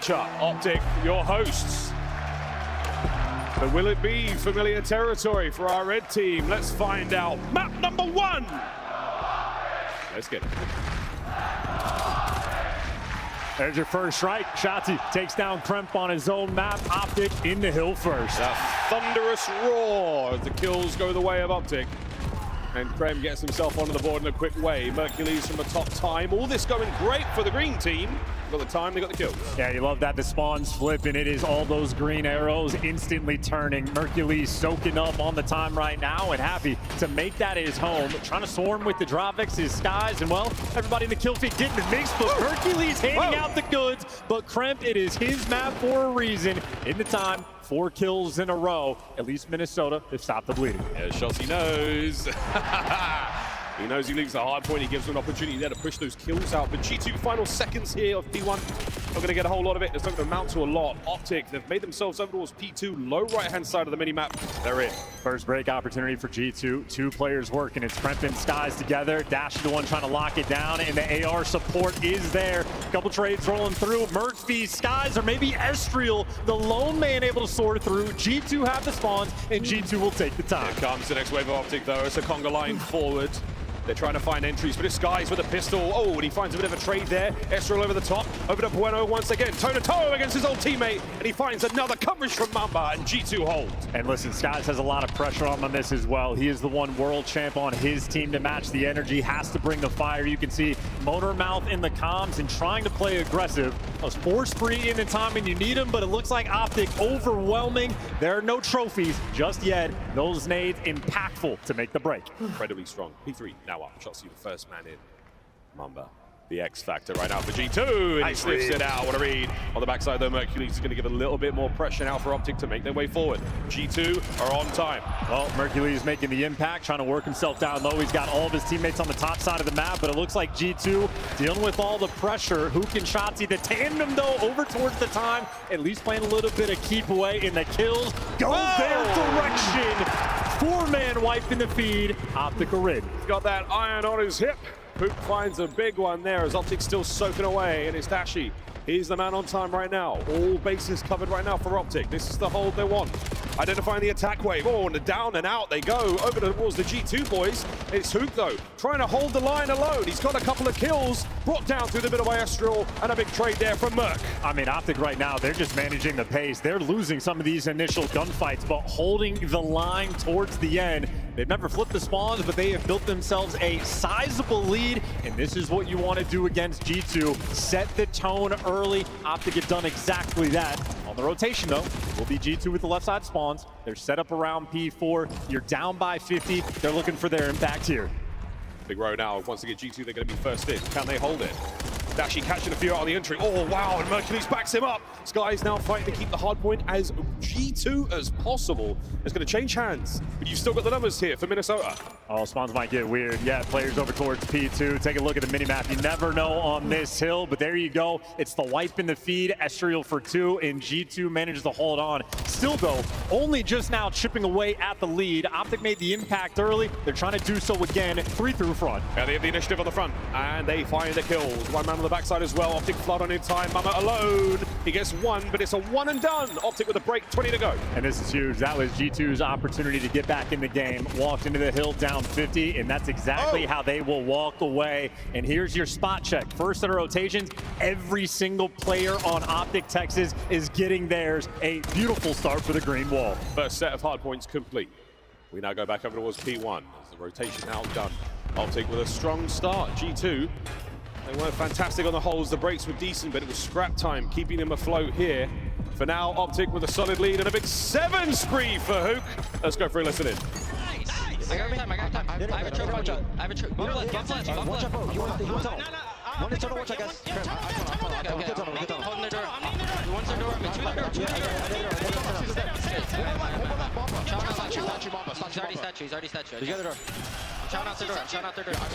matchup. OpTic, your hosts. But will it be familiar territory for our red team? Let's find out. Map number 1. Let's get it. There's your first strike. Shotzi takes down Kremp on his own map. OpTic in the hill first. A thunderous roar as the kills go the way of OpTic. And Krem gets himself onto the board in a quick way. Mercules from the top time. All this going great for the green team. Got the time, they got the kills. Yeah, you love that. The spawns flip, and it is all those green arrows instantly turning. Mercules soaking up on the time right now and happy to make that his home. Trying to swarm with the Dravix, his skies, and well, everybody in the kill feed getting the mix, but Mercules handing out the goods. But Kremp, it is his map for a reason. In the time, 4 kills in a row. At least Minnesota has stopped the bleeding. Yeah, Shotzi knows. He knows he leaves the hard point. He gives him an opportunity there to push those kills out. But G2 final seconds here of P1. Not going to get a whole lot of it. It's not going to amount to a lot. OpTic, they've made themselves over towards P2. Low right-hand side of the mini-map. They're in. First break opportunity for G2. 2 players working. It's Kremp and Skies together. Dash is the one trying to lock it down, and the AR support is there. Couple trades rolling through. Murphy, Skies, or maybe Estriel, the lone man able to soar through. G2 have the spawns, and G2 will take the time. Here comes the next wave of OpTic, though. It's a conga line forward. They're trying to find entries, but it's Skies with a pistol. Oh, and he finds a bit of a trade there. Estriel over the top, over to Bueno once again. Toe-to-toe against his old teammate, and he finds another coverage from Mamba, and G2 holds. And listen, Skies has a lot of pressure on this as well. He is the one world champ on his team to match the energy, has to bring the fire. You can see Motor Mouth in the comms and trying to play aggressive. Those force free in the time and you need them, but it looks like OpTic overwhelming. There are no trophies just yet. Those nades impactful to make the break. Incredibly strong. P3 now up. Shotzi the first man in. Mamba, the X factor right now for G2, and he sniffs it out. What a read. On the backside though, Mercules is going to give a little bit more pressure now for OpTic to make their way forward. G2 are on time. Well, Mercules making the impact, trying to work himself down low. He's got all of his teammates on the top side of the map, but it looks like G2 dealing with all the pressure. Hook and Shotzi, the tandem though, over towards the time, at least playing a little bit of keep away, in the kills go their direction. 4-man wipe in the feed. OpTic a rid. He's got that iron on his hip. Poop finds a big one there as OpTic still soaking away, and it's Dashi. He's the man on time right now. All bases covered right now for OpTic. This is the hold they want. Identifying the attack wave. Oh, and down and out they go. Over towards the G2 boys. It's Hook though, trying to hold the line alone. He's got a couple of kills, brought down through the middle by Estriel, and a big trade there from Merc. I mean, OpTic right now, they're just managing the pace. They're losing some of these initial gunfights, but holding the line towards the end. They've never flipped the spawns, but they have built themselves a sizable lead, and this is what you want to do against G2. Set the tone early. OpTic have done exactly that. On the rotation, though, will be G2 with the left side spawns. They're set up around P4. You're down by 50. They're looking for their impact here. Big row now. Once they get G2, they're going to be first in. Can they hold it? Dashi catching a few out of the entry. Oh, wow, and Mercules backs him up. Skies now fighting to keep the hard point as G2 as possible. It's going to change hands, but you've still got the numbers here for Minnesota. Oh, spawns might get weird. Yeah, players over towards P2. Take a look at the minimap. You never know on this hill, but there you go. It's the wipe in the feed. Estriel for 2, and G2 manages to hold on. Still, though, only just now chipping away at the lead. OpTic made the impact early. They're trying to do so again. 3 through front. Yeah, they have the initiative on the front, and they find the kills. One man on the backside as well. OpTic flood on in time. Mama alone. He gets 1, but it's a 1 and done. OpTic with a break, 20 to go. And this is huge. That was G2's opportunity to get back in the game. Walked into the hill down 50, and that's exactly how they will walk away. And here's your spot check. First set of rotations, every single player on OpTic Texas is getting theirs. A beautiful start for the green wall. First set of hard points complete. We now go back over towards P1 as the rotation now done. OpTic with a strong start. G2, they weren't fantastic on the holes. The breaks were decent, but it was scrap time, keeping them afloat here. For now, OpTic with a solid lead and a big 7 spree for Hook. Let's go for a listen in. I got time, I got time. I have a choke on you. I have a choke. One flash. Watch out, bro. You want tunnel. One is tunnel, watch out, guys. Holding the door. One's the door. Two the door. He's already statue. The other door. Chown out the door. Another one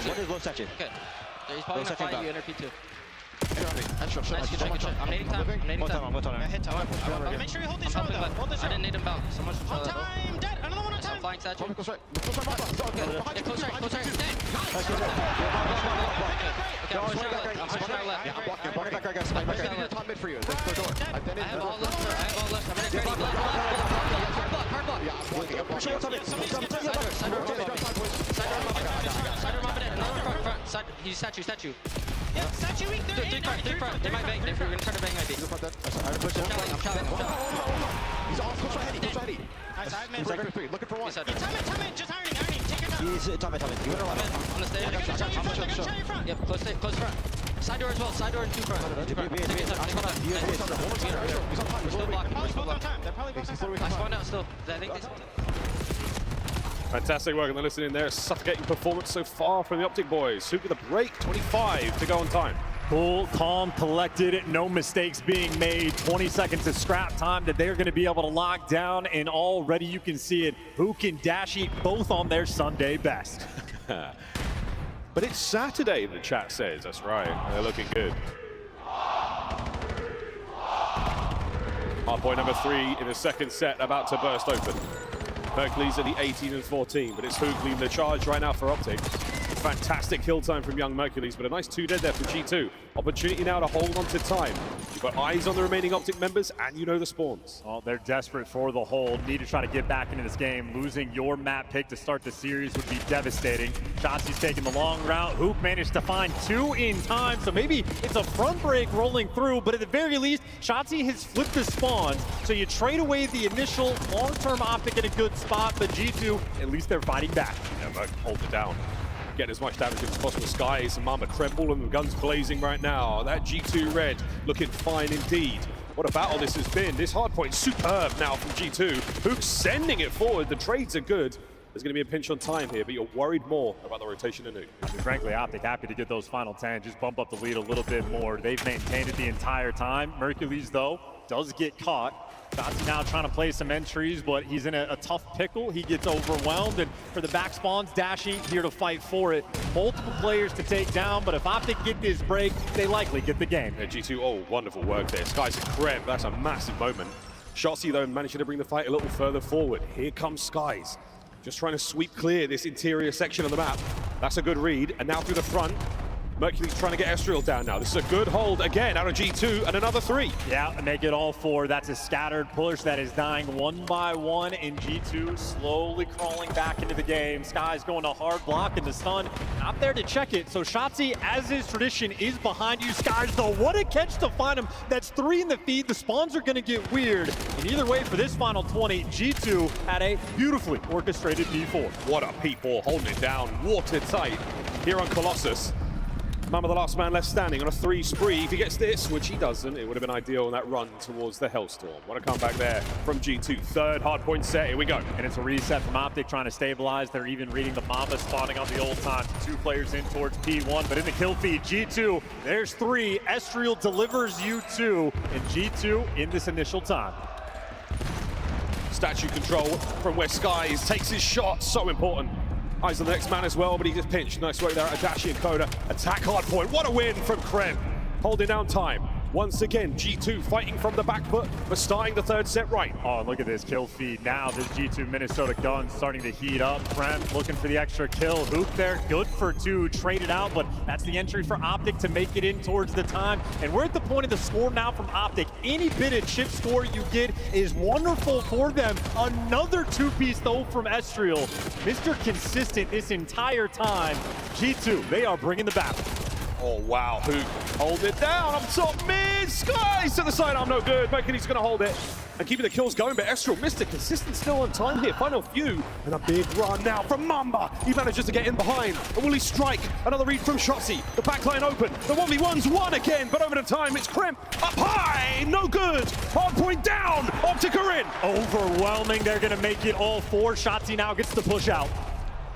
What is low statue? Okay. He's probably gonna find you, enter P2. Nice, good shot. I'm nading time. Make sure you hold this row though. Hold this row. I didn't need him back. So much On time, dead. Another one on time. I'm flying statue. Close right. Close right. Dead. Okay, I'm swinging He's statue. Yeah, statue weak. They're in. Three front. They might bang. They're gonna try to bang IB. I'm traveling. He's off. Close right heady. Nice, I have man. Looking for one. Side Yeah, door. time it. Just ironing. Take your time. He's time. You went around. On the stage. They're gonna shot your front. Yep, close front. Side door as well. Side door and two front. Two front. Take your time. We're still blocking. Probably both on time. They're probably both on time. I spawned out still. I think this. Fantastic work on the listening there. Suffocating performance so far from the OpTic boys. Who with a break, 25 to go on time. Cool, calm, collected, no mistakes being made. 20 seconds of scrap time that they're going to be able to lock down, and already you can see it. Hook and Dashy both on their Sunday best. But it's Saturday, the chat says. That's right. They're looking good. Hardpoint number 3 in the second set about to burst open. Hercules at the 18 and 14, but it's Hook leading the charge right now for OpTic. Fantastic kill time from young Hercules, but a nice 2 dead there for G2. Opportunity now to hold on to time. You've got eyes on the remaining OpTic members, and you know the spawns. Well, they're desperate for the hold. Need to try to get back into this game. Losing your map pick to start the series would be devastating. Shotzi's taking the long route. Hook managed to find 2 in time, so maybe it's a front break rolling through, but at the very least, Shotzi has flipped the spawns, so you trade away the initial long-term OpTic in a good spot, but G2, at least they're fighting back. Yeah, but hold it down. Getting as much damage as possible. Skies and Mamba Krem, all of them guns blazing right now. That G2 red looking fine indeed. What a battle this has been. This hardpoint superb now from G2. Hook sending it forward. The trades are good. There's going to be a pinch on time here, but you're worried more about the rotation of Nuke. I mean, frankly, OpTic happy to get those final 10, just bump up the lead a little bit more. They've maintained it the entire time. Hercules, though, does get caught. Shotzi now trying to play some entries, but he's in a tough pickle. He gets overwhelmed, and for the back spawns, Dashy here to fight for it. Multiple players to take down, but if OpTic get this break, they likely get the game. Yeah, G2, oh, wonderful work there. Skies and Krem, that's a massive moment. Shotzi, though, managing to bring the fight a little further forward. Here comes Skies. Just trying to sweep clear this interior section of the map. That's a good read, and now through the front. Mercury's trying to get Estriel down now. This is a good hold again out of G2 and another 3. Yeah, and make it all 4. That's a scattered push that is dying one by one, and G2 slowly crawling back into the game. Sky's going to hard block in the stun. Not there to check it. So Shotzi, as is tradition, is behind you. Skies, though, what a catch to find him. That's 3 in the feed. The spawns are going to get weird. And either way, for this final 20, G2 had a beautifully orchestrated P4. What a P4 holding it down, watertight here on Colossus. Mamba, the last man left standing on a 3 spree. If he gets this, which he doesn't, it would have been ideal on that run towards the Hellstorm. What a comeback there from G2. Third hardpoint set, here we go. And it's a reset from OpTic trying to stabilize. They're even reading the Mamba spawning on the old time. 2 players in towards P1, but in the kill feed, G2, there's 3. Estriel delivers you 2, and G2 in this initial time. Statue control from where Skies takes his shot, so important. Eyes on the next man as well, but he just pinched. Nice work there at Adachi and Koda. Attack hardpoint. What a win from Krem. Holding down time. Once again, G2 fighting from the back foot, but starting the 3rd set right. Oh, and look at this kill feed. Now this G2 Minnesota gun starting to heat up. Krem looking for the extra kill. Hook there, good for 2, traded out, but that's the entry for OpTic to make it in towards the time. And we're at the point of the score now from OpTic. Any bit of chip score you get is wonderful for them. Another 2-piece though from Estriel. Mr. Consistent this entire time. G2, they are bringing the battle. Oh, wow. Hook hold it down up top mid. Skies to the side. I'm no good. Mercury's going to hold it and keeping the kills going, but Estriel missed it. Consistent still on time here. Final few and a big run now from Mamba. He manages to get in behind. And will he strike? Another read from Shotzi. The backline open. The 1v1's won again, but over the time it's Krem up high. No good. Hardpoint down. OpTic are in. Overwhelming. They're going to make it all 4. Shotzi now gets the push out.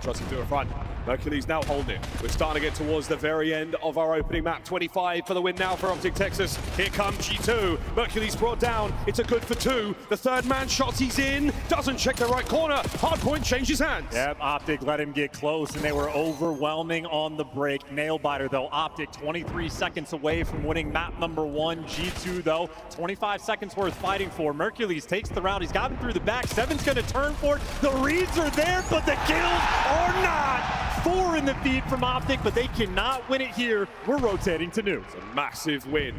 Shotzi to the front. Hercules now holding it. We're starting to get towards the very end of our opening map. 25 for the win now for OpTic Texas. Here comes G2. Hercules brought down. It's a good for 2. The 3rd man, Shotzi's in. Doesn't check the right corner. Hardpoint changes hands. Yep, OpTic let him get close, and they were overwhelming on the break. Nail biter, though. OpTic 23 seconds away from winning map number 1. G2, though, 25 seconds worth fighting for. Hercules takes the route. He's gotten through the back. 7's going to turn for it. The reads are there, but the kills are not. 4 in the feed from OpTic, but they cannot win it here. We're rotating to Nuke. It's a massive win.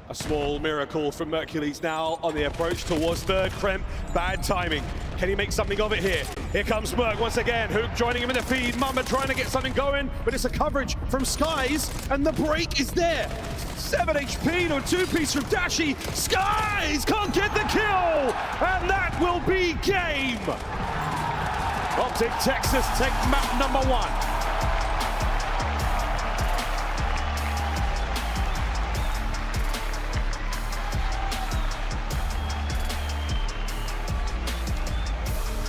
A small miracle from Hercules now on the approach towards 3rd. Krem, bad timing. Can he make something of it here? Here comes Merc once again. Hook joining him in the feed. Mamba trying to get something going, but it's a coverage from Skies, and the break is there. 7 HP to a 2-piece from Dashi. Skies can't get the kill, and that will be game. OpTic Texas take map number 1.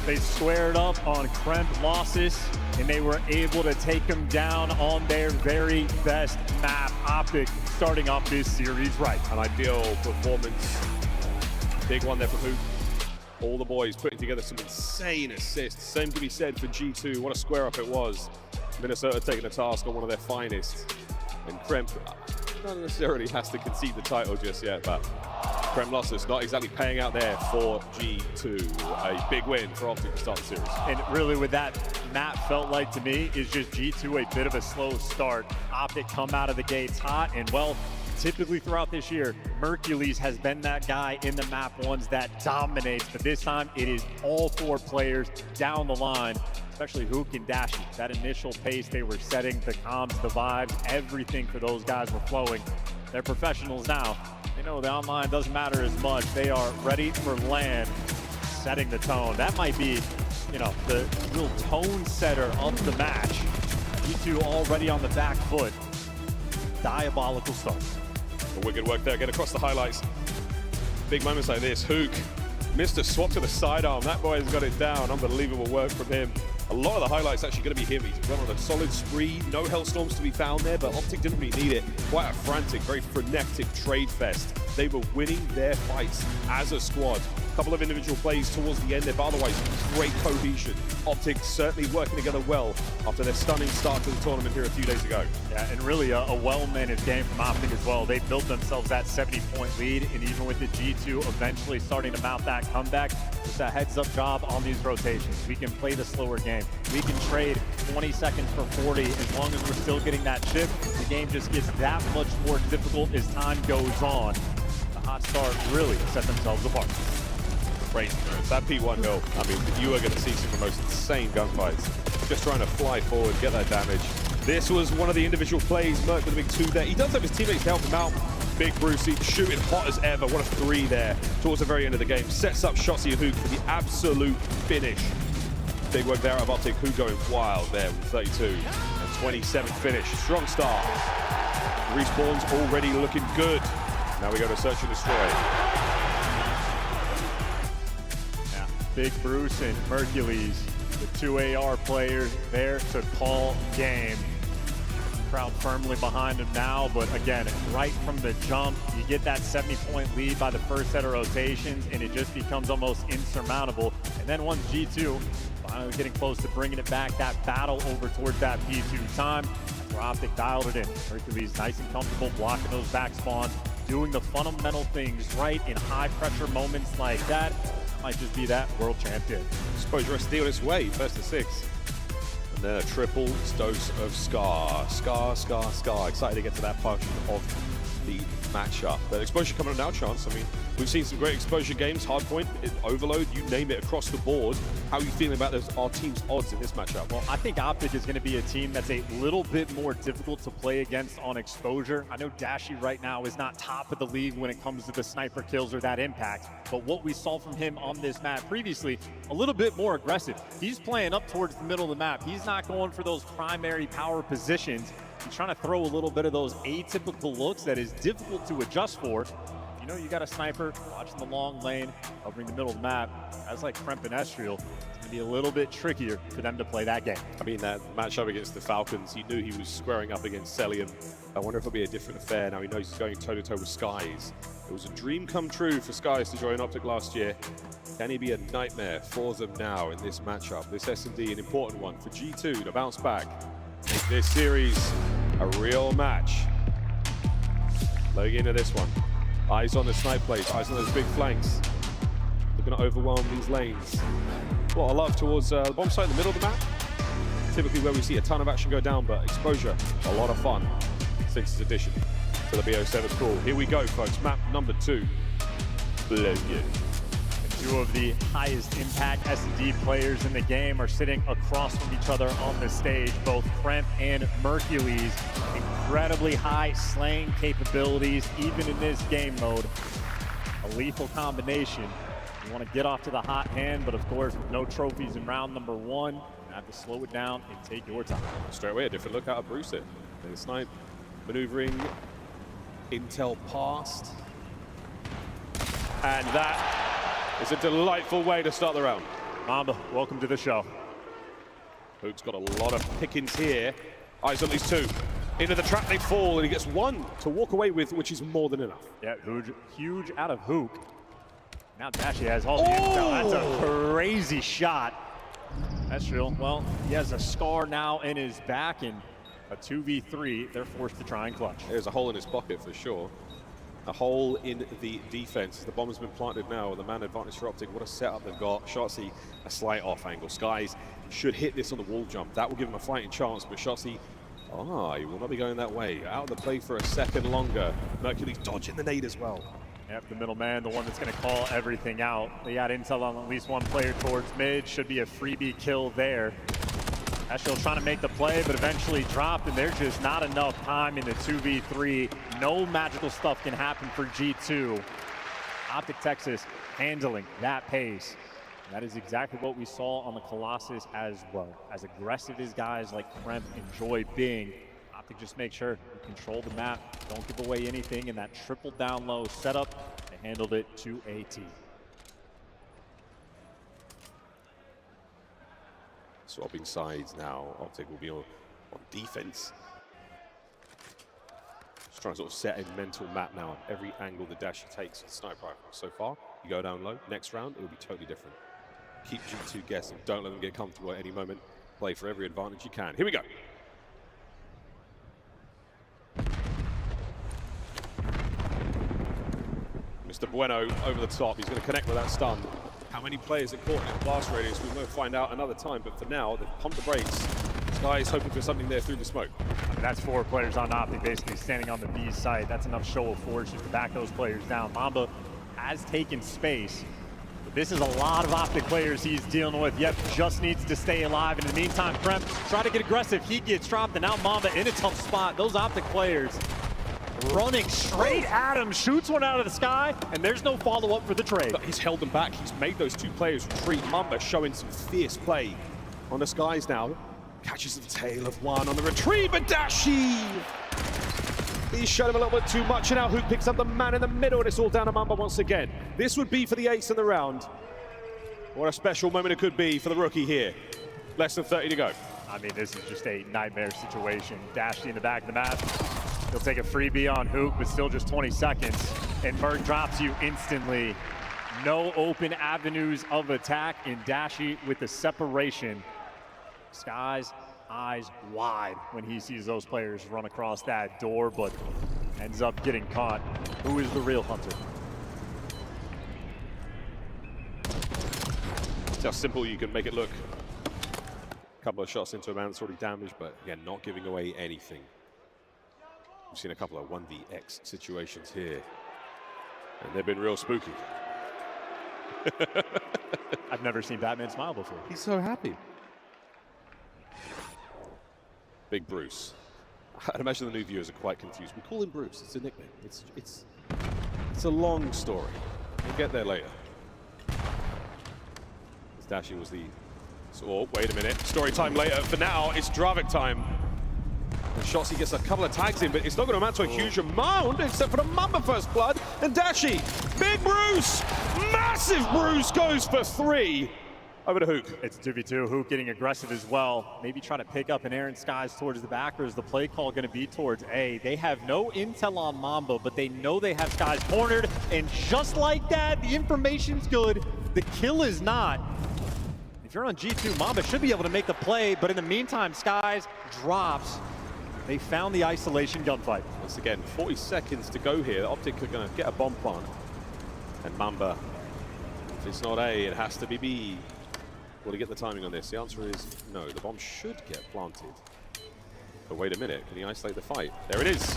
They squared up on Kremp losses, and they were able to take him down on their very best map. OpTic starting off this series right. An ideal performance. Big one there for Hoop. All the boys putting together some insane assists. Same can be said for G2. What a square up it was. Minnesota taking a task on one of their finest. And Kremp not necessarily has to concede the title just yet, but Kremp losses not exactly paying out there for G2. A big win for OpTic to start the series. And really what that map felt like to me is just G2 a bit of a slow start. OpTic come out of the gates hot, and well, typically throughout this year, Mercules has been that guy in the map ones that dominates, but this time it is all 4 players down the line, especially Hook and Dashi. That initial pace they were setting, the comms, the vibes, everything for those guys were flowing. They're professionals now. They know the online doesn't matter as much. They are ready for LAN, setting the tone. That might be, you know, the real tone setter of the match. G2 already on the back foot. Diabolical start. Wicked work there, get across the highlights. Big moments like this. Hook missed a swap to the sidearm. That boy has got it down. Unbelievable work from him. A lot of the highlights actually going to be him. He's run on a solid spree. No Hellstorms to be found there, but OpTic didn't really need it. Quite a frantic, very frenetic trade fest. They were winning their fights as a squad. A couple of individual plays towards the end there, but otherwise great cohesion. OpTic certainly working together well after their stunning start to the tournament here a few days ago. Yeah, and really a well-managed game from OpTic as well. They built themselves that 70-point lead, and even with the G2 eventually starting to mount that comeback, just a heads-up job on these rotations. We can play the slower game. We can trade 20 seconds for 40 as long as we're still getting that chip. The game just gets that much more difficult as time goes on. The hot start really set themselves apart. Crazy. That P1 hill, I mean, you are going to see some of the most insane gunfights. Just trying to fly forward, get that damage. This was one of the individual plays. Merc with a big 2 there. He does have his teammates to help him out. Big Brucey shooting hot as ever. What a 3 there towards the very end of the game. Sets up Shotzi and Hook for the absolute finish. Big work there out of OpTic. Hook going wild there with 32 and 27 finish. Strong start. Respawn's already looking good. Now we go to search and destroy. Yeah, Big Bruce and Mercules, the 2 AR players there to call game. Crowd firmly behind him now, but again, right from the jump, you get that 70-point lead by the first set of rotations, and it just becomes almost insurmountable. And then once G2 finally getting close to bringing it back, that battle over towards that P2 time, that's where OpTic dialed it in. Hercules nice and comfortable blocking those back spawns, doing the fundamental things right in high-pressure moments like that. Might just be that world champion. Exposure SD on its way, first to 6. And then a triple dose of Scar. Scar. Excited to get to that portion of the matchup. But Exposure coming up now, Chance. I mean, we've seen some great Exposure games, Hardpoint, Overload, you name it, across the board. How are you feeling about our team's odds in this matchup? Well, I think OpTic is going to be a team that's a little bit more difficult to play against on Exposure. I know Dashi right now is not top of the league when it comes to the sniper kills or that impact, but what we saw from him on this map previously, a little bit more aggressive. He's playing up towards the middle of the map. He's not going for those primary power positions. He's trying to throw a little bit of those atypical looks that is difficult to adjust for. You know, you got a sniper watching the long lane, covering the middle of the map. Guys like Kremp and Estriel, it's going to be a little bit trickier for them to play that game. I mean, that matchup against the Falcons, he knew he was squaring up against Celium. I wonder if it'll be a different affair now. He knows he's going toe-to-toe with Skies. It was a dream come true for Skies to join OpTic last year. Can he be a nightmare for them now in this matchup? This S&D, an important one for G2 to bounce back. Make this series a real match. Logging into this one. Eyes on the snipe place, eyes on those big flanks. Looking to overwhelm these lanes. What I love towards the bomb site in the middle of the map. Typically where we see a ton of action go down, but Exposure, a lot of fun since its addition to the BO7 pool. Here we go, folks. Map number 2. Blow you. Two of the highest impact S&D players in the game are sitting across from each other on the stage. Both Kremp and Mercules, incredibly high slaying capabilities, even in this game mode. A lethal combination. You want to get off to the hot hand, but of course, with no trophies in round number 1, you have to slow it down and take your time. Straight away, a different look out of Bruce here. The snipe maneuvering, intel passed. And that is a delightful way to start the round. Mamba, welcome to the show. Hook's got a lot of pickings here. Eyes on these two. Into the trap they fall, and he gets one to walk away with, which is more than enough. Yeah, huge out of Hook. Now Dashi has all the intel. That's a crazy shot. That's real. Well, he has a scar now in his back, and a 2v3, they're forced to try and clutch. There's a hole in his pocket for sure. A hole in the defense. The bomb has been planted now. The man advantage for OpTic. What a setup they've got. Shotzzy, a slight off angle. Skies should hit this on the wall jump. That will give him a fighting chance, but Shotzzy, he will not be going that way. Out of the play for a second longer. Mercury's dodging the nade as well. Yep, the middleman, the one that's going to call everything out. They got intel on at least one player towards mid. Should be a freebie kill there. Ashiel trying to make the play, but eventually dropped, and there's just not enough time in the 2v3. No magical stuff can happen for G2. OpTic Texas handling that pace. And that is exactly what we saw on the Colossus as well. As aggressive as guys like Kremp enjoy being, OpTic just make sure you control the map, don't give away anything, and that triple down low setup, they handled it to a T. Swapping sides now. OpTic will be on defense. Just trying to sort of set a mental map now on every angle the Dashi takes with sniper rifle. So far, you go down low. Next round, it will be totally different. Keep G2 guessing. Don't let them get comfortable at any moment. Play for every advantage you can. Here we go. Mr. Bueno over the top. He's going to connect with that stun. How many players are caught in the blast radius? We won't find out another time, but for now, they've pumped the brakes. Sky is hoping for something there through the smoke. I mean, that's 4 players on OpTic basically standing on the B side. That's enough show of force just to back those players down. Mamba has taken space, but this is a lot of OpTic players he's dealing with. Yep, just needs to stay alive. And in the meantime, Kremp try to get aggressive. He gets dropped, and now Mamba in a tough spot. Those OpTic players running straight at him, shoots one out of the sky, and there's no follow-up for the trade. But he's held them back. He's made those 2 players retreat. Mamba showing some fierce play on the skies now. Catches the tail of one on the retrieve, but Dashi! He's shown him a little bit too much, and now Hook picks up the man in the middle, and it's all down to Mamba once again. This would be for the ace in the round. What a special moment it could be for the rookie here. Less than 30 to go. I mean, this is just a nightmare situation. Dashi in the back of the map. He'll take a freebie on Hook, but still just 20 seconds. And Merc drops you instantly. No open avenues of attack, and Dashi with the separation. Sky's eyes wide when he sees those players run across that door, but ends up getting caught. Who is the real hunter? It's how simple you can make it look. A couple of shots into a man that's already damaged, but again, not giving away anything. We've seen a couple of 1vx situations here, and they've been real spooky. I've never seen Batman smile before. He's so happy. Big Bruce. I'd imagine the new viewers are quite confused. We call him Bruce. It's a nickname. It's a long story. We'll get there later. Dashi was the... Oh, wait a minute. Story time later. For now, it's Dravik time. And Shotzzy gets a couple of tags in, but it's not going to amount to a huge amount, except for the Mamba first blood. And Dashi, big Bruce, massive Bruce goes for 3. Over to Hook. It's 2v2. Hook getting aggressive as well. Maybe try to pick up an Aaron Skies towards the back, or is the play call going to be towards A? They have no intel on Mamba, but they know they have Skies cornered. And just like that, the information's good. The kill is not. If you're on G2, Mamba should be able to make the play, but in the meantime, Skies drops. They found the isolation gunfight. Once again, 40 seconds to go here. OpTic are going to get a bomb plant. And Mamba, if it's not A, it has to be B. Will he get the timing on this? The answer is no. The bomb should get planted. But wait a minute, can he isolate the fight? There it is.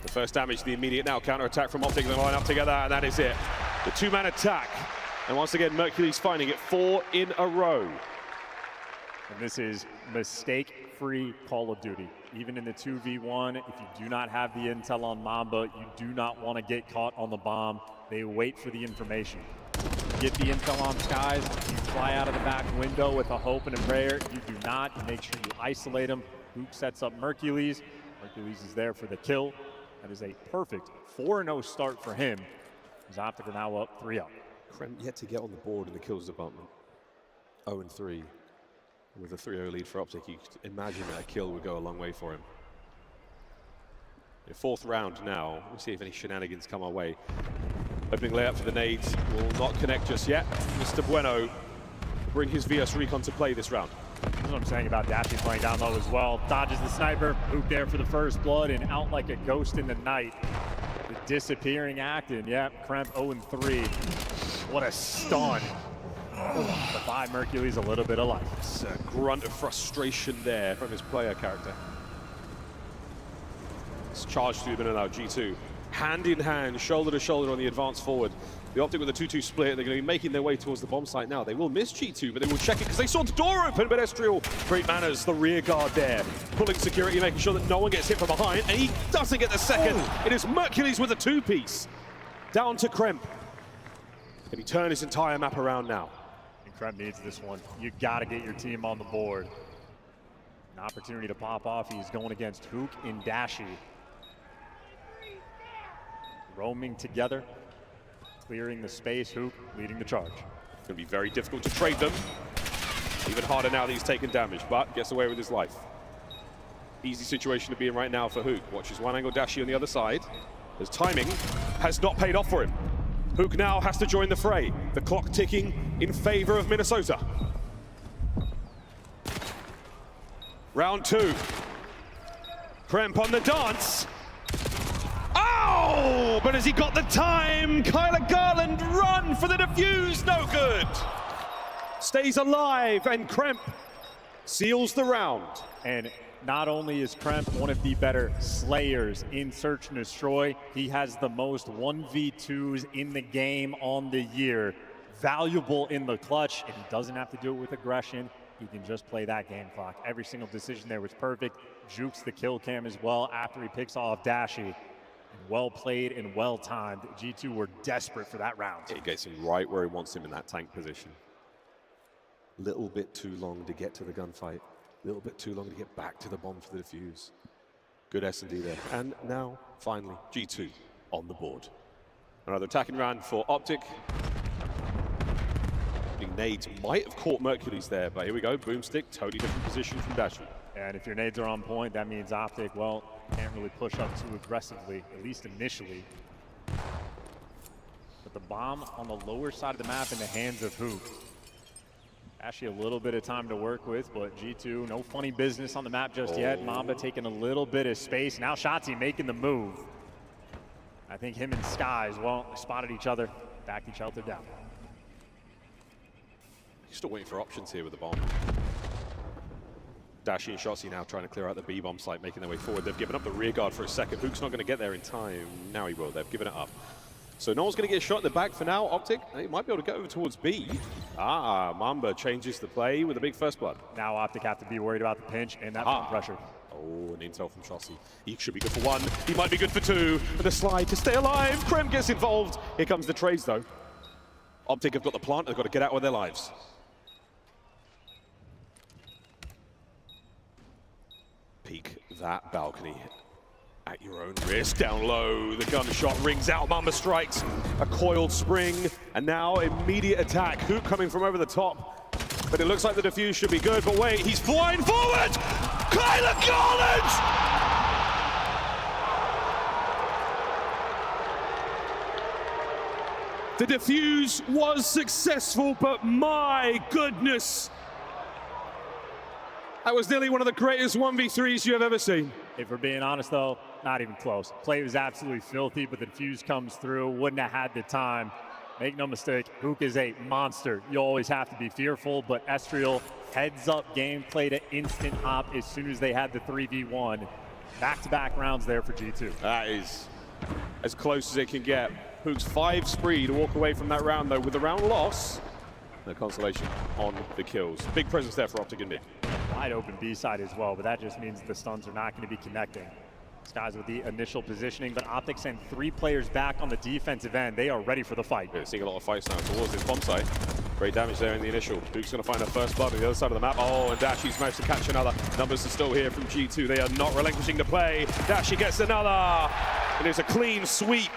The first damage, the immediate now counter-attack from OpTic. They line up together, and that is it. The 2-man attack And once again, Mercury's finding it 4 in a row. And this is mistake-free Call of Duty. Even in the 2v1, if you do not have the intel on Mamba, you do not want to get caught on the bomb. They wait for the information. Get the intel on Skies, you fly out of the back window with a hope and a prayer. You do not. You make sure you isolate them. Hook sets up Mercules. Mercules is there for the kill. That is a perfect 4-0 start for him. As OpTic are now up 3-0. Krem yet to get on the board in the kills department. 0-3. With a 3-0 lead for OpTic, you could imagine that a kill would go a long way for him. The 4th round now. We'll see if any shenanigans come our way. Opening layup for the nades will not connect just yet. Mr. Bueno bring his VS Recon to play this round. That's what I'm saying about Dashi playing down low as well. Dodges the sniper, Hook there for the first blood, and out like a ghost in the night. The disappearing act, and yeah, Kremp 0-3. What a stun. But by Mercules, a little bit of life. It's a grunt of frustration there from his player character. It's charged through the middle now, G2. Hand in hand, shoulder to shoulder on the advance forward. The OpTic with a 2-2 split, they're going to be making their way towards the bomb site now. They will miss G2, but they will check it because they saw the door open, but Estriel, great manners, the rear guard there. Pulling security, making sure that no one gets hit from behind, and he doesn't get the second. It is Mercules with a 2-piece. Down to Kremp. Can he turn his entire map around now? And Kremp needs this one. You got to get your team on the board. An opportunity to pop off. He's going against Hook and Dashi. Roaming together, clearing the space. Hook leading the charge. It's going to be very difficult to trade them. Even harder now that he's taken damage, but gets away with his life. Easy situation to be in right now for Hook. Watches one angle Dashi on the other side. His timing has not paid off for him. Hook now has to join the fray. The clock ticking in favor of Minnesota. Round 2. Kremp on the dance. Oh, but has he got the time? Kyler Garland run for the defuse, no good. Stays alive, and Kremp seals the round. And not only is Kremp one of the better slayers in Search and Destroy, he has the most 1v2s in the game on the year. Valuable in the clutch, and he doesn't have to do it with aggression. He can just play that game clock. Every single decision there was perfect. Jukes the kill cam as well after he picks off Dashi. Well played and well timed. G2 were desperate for that round. He gets him right where he wants him in that tank position. Little bit too long to get to the gunfight. Little bit too long to get back to the bomb for the defuse. Good S&D there. And now, finally, G2 on the board. Another attacking round for OpTic. The nades might have caught Mercules there, but here we go. Boomstick, totally different position from Dashi. And if your nades are on point, that means OpTic, well, can't really push up too aggressively, at least initially. But the bomb on the lower side of the map in the hands of Hook. Actually a little bit of time to work with, but G2, no funny business on the map just yet. Mamba taking a little bit of space. Now Shotzi making the move. I think him and Skies, well, spotted each other, backed each other down. He's still waiting for options here with the bomb. Dashi and Shotzi now trying to clear out the B-bomb site, making their way forward. They've given up the rear guard for a second. Hook's not going to get there in time. Now he will. They've given it up. So no one's going to get shot in the back for now. OpTic, they might be able to get over towards B. Mamba changes the play with a big first blood. Now OpTic have to be worried about the pinch and that front pressure. Oh, an intel from Shotzi. He should be good for 1. He might be good for 2. But the slide to stay alive. Krem gets involved. Here comes the trades, though. OpTic have got the plant. They've got to get out with their lives. Peek that balcony at your own risk. Down low, the gunshot rings out. Mamba strikes a coiled spring, and now immediate attack. Hook coming from over the top, but it looks like the defuse should be good. But wait, he's flying forward. Kyler Garland! The defuse was successful, but my goodness. That was nearly one of the greatest 1v3s you have ever seen. If we're being honest, though, not even close. Play was absolutely filthy, but the defuse comes through. Wouldn't have had the time. Make no mistake, Hook is a monster. You always have to be fearful, but Estriel heads-up game, played an instant hop as soon as they had the 3v1. Back-to-back rounds there for G2. That is as close as it can get. Hook's 5 spree to walk away from that round, though, with the round loss. No consolation on the kills. Big presence there for OpTic in mid. Wide open B side as well, but that just means the stuns are not going to be connecting. Skies with the initial positioning, but OpTic send 3 players back on the defensive end. They are ready for the fight. Yeah, seeing a lot of fights now towards this bomb site. Great damage there in the initial. Duke's going to find her first blood on the other side of the map. Oh, and Dashi's managed to catch another. Numbers are still here from G2. They are not relinquishing the play. Dashi gets another. And it's a clean sweep.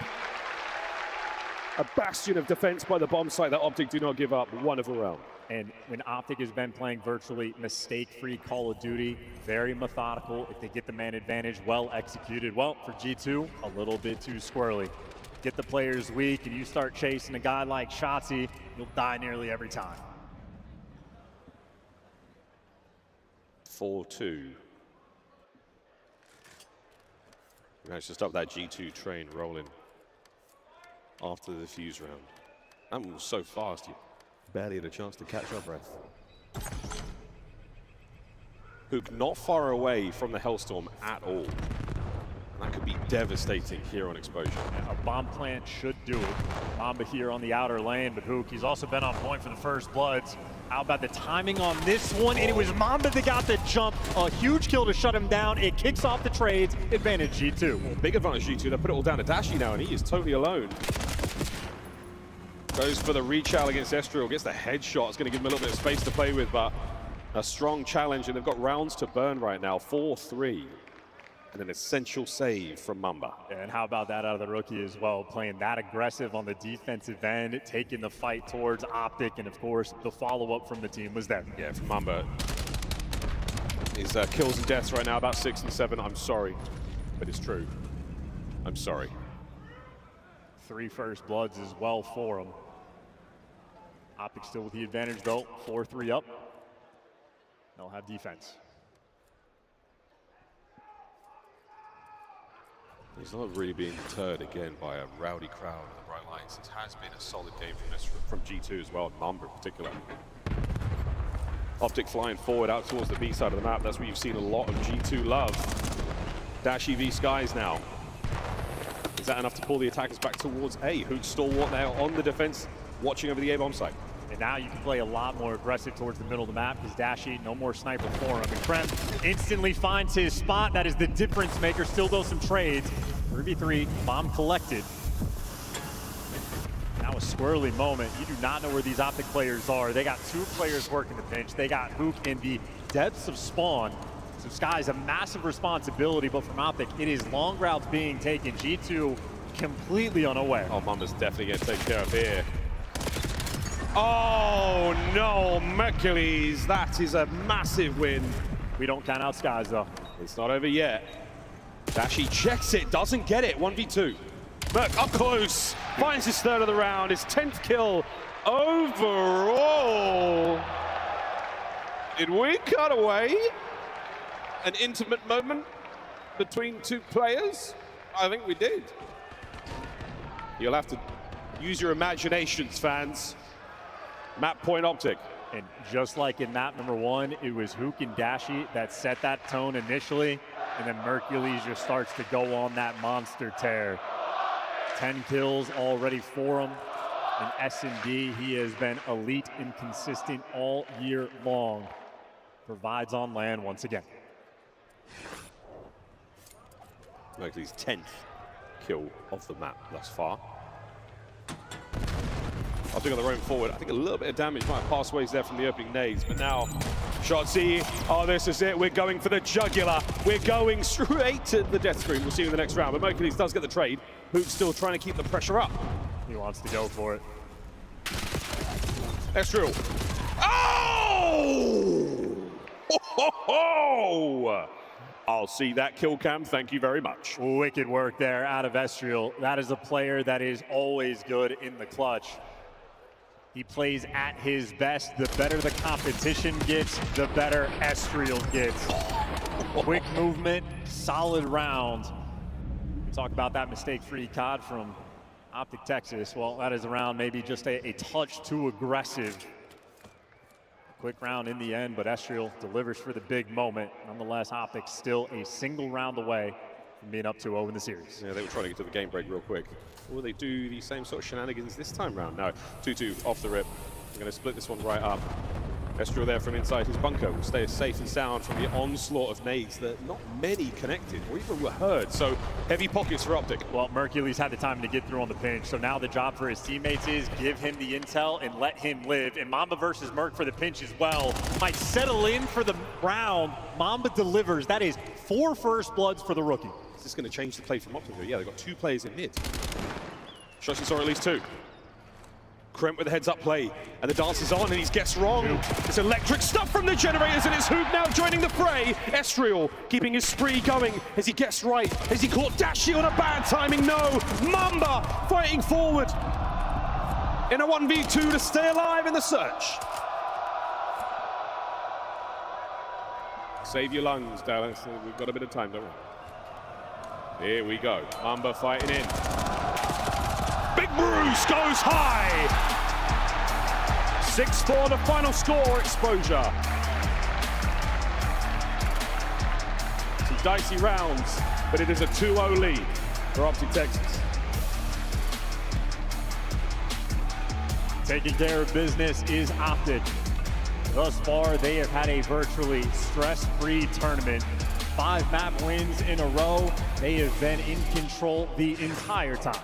A bastion of defense by the bomb site that OpTic do not give up. Wonderful round. And when OpTic has been playing virtually mistake-free Call of Duty, very methodical. If they get the man advantage, well executed. Well, for G2, a little bit too squirrely. Get the players weak, and you start chasing a guy like Shotzi, you'll die nearly every time. 4-2. Managed to stop that G2 train rolling after the defuse round. That one was so fast, you barely had a chance to catch our breath. Hook not far away from the Hellstorm at all. And that could be devastating here on exposure. Yeah, a bomb plant should do it. Mamba here on the outer lane, but Hook, he's also been on point for the first bloods. How about the timing on this one? And it was Mamba that got the jump. A huge kill to shut him down. It kicks off the trades. Advantage G2. Well, big advantage G2. They put it all down to Dashi now, and he is totally alone. Goes for the reach out against Estriel. Gets the headshot. It's going to give him a little bit of space to play with, but a strong challenge, and they've got rounds to burn right now. 4-3. And an essential save from Mamba. And how about that out of the rookie as well, playing that aggressive on the defensive end, taking the fight towards OpTic, and of course, the follow-up from the team was there. Yeah, from Mamba. His kills and deaths right now about 6 and 7. I'm sorry, but it's true. I'm sorry. 3 first bloods as well for him. OpTic still with the advantage though, 4-3 up. They'll have defense. He's not really being deterred again by a rowdy crowd on the bright lights. It has been a solid game from G2 as well, Mamba in particular. OpTic flying forward out towards the B side of the map. That's where you've seen a lot of G2 love. Dashi v Skies now. Is that enough to pull the attackers back towards A? Hook's stalwart there on the defense, watching over the A bomb site. And now you can play a lot more aggressive towards the middle of the map because Dashi, no more sniper for him. And Krem instantly finds his spot. That is the difference maker. Still does some trades. 3v3, bomb collected. Now a swirly moment. You do not know where these OpTic players are. They got 2 players working the pinch. They got Hook in the depths of spawn. So Sky's a massive responsibility, but from OpTic, it is long routes being taken. G2 completely unaware. Oh, Mamba's definitely going to take care of here. Oh no, Mercules, that is a massive win. We don't count out Skies though. It's not over yet. Dashi checks it, doesn't get it, 1v2. Merc up close, finds his 3rd of the round, his 10th kill overall. Did we cut away an intimate moment between 2 players? I think we did. You'll have to use your imaginations, fans. Map point OpTic. And just like in map number 1, it was Hook and Dashi that set that tone initially, and then Mercules just starts to go on that monster tear. 10 kills already for him. In S&D, he has been elite and consistent all year long. Provides on land once again. Mercules' 10th kill of the map thus far. OpTic on the roam forward. I think a little bit of damage might have passed ways there from the opening nades, but now Shotzi, oh, this is it. We're going for the jugular. We're going straight to the death screen. We'll see you in the next round, but Mercules does get the trade. Hook's still trying to keep the pressure up. He wants to go for it. Estriel. Oh! Ho, ho, ho! I'll see that kill cam. Thank you very much. Wicked work there out of Estriel. That is a player that is always good in the clutch. He plays at his best. The better the competition gets, the better Estriel gets. Quick movement, solid round. We talk about that mistake-free COD from OpTic Texas. Well, that is a round maybe just a touch too aggressive. Quick round in the end, but Estriel delivers for the big moment. Nonetheless, OpTic still a single round away from being up 2-0 in the series. Yeah, they were trying to get to the game break real quick. Will they do the same sort of shenanigans this time round? No, 2-2 off the rip. They're going to split this one right up. Estriel there from inside his bunker will stay safe and sound from the onslaught of nades that not many connected or even were heard. So heavy pockets for OpTic. Well, Mercules had the time to get through on the pinch, so now the job for his teammates is give him the intel and let him live. And Mamba versus Merc for the pinch as well. Might settle in for the round. Mamba delivers. That is 4 first bloods for the rookie. Is this going to change the play from OpTic? Yeah, they've got 2 players in mid. Shoshi saw at least 2. Kremp with a heads-up play, and the dance is on, and he's guessed wrong. It's electric stuff from the generators, and it's Hoop now joining the fray. Estriel keeping his spree going. Has he guessed right? Has he caught Dashi on a bad timing? No. Mamba fighting forward in a 1v2 to stay alive in the search. Save your lungs, Dallas. We've got a bit of time, don't we? Here we go. Mamba fighting in. Big Bruce goes high. 6-4 the final score, Exposure. Some dicey rounds, but it is a 2-0 lead for OpTic Texas. Taking care of business is OpTic. Thus far, they have had a virtually stress-free tournament. 5 map wins in a row. They have been in control the entire time.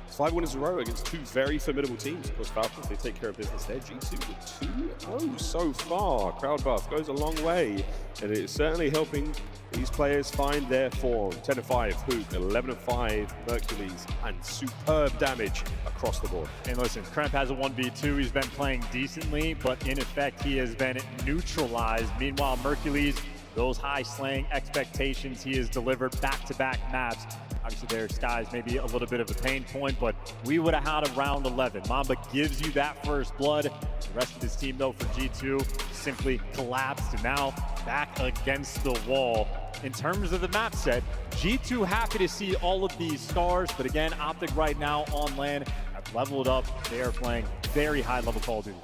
5 wins in a row against 2 very formidable teams. Of course, Falcons, they take care of business there. G2 with 2-0 so far. Crowd buff goes a long way, and it is certainly helping these players find their form. 10-5 Hoop, 11-5 Mercules, and superb damage across the board. And listen, Kremp has a 1v2. He's been playing decently, but in effect, he has been neutralized. Meanwhile, Mercules, those high slaying expectations, he has delivered back-to-back maps. Obviously, their skies maybe a little bit of a pain point, but we would have had a round 11. Mamba gives you that first blood. The rest of his team, though, for G2 simply collapsed, and now back against the wall. In terms of the map set, G2 happy to see all of these stars, but again, OpTic right now on LAN have leveled up. They are playing very high-level Call of Duty.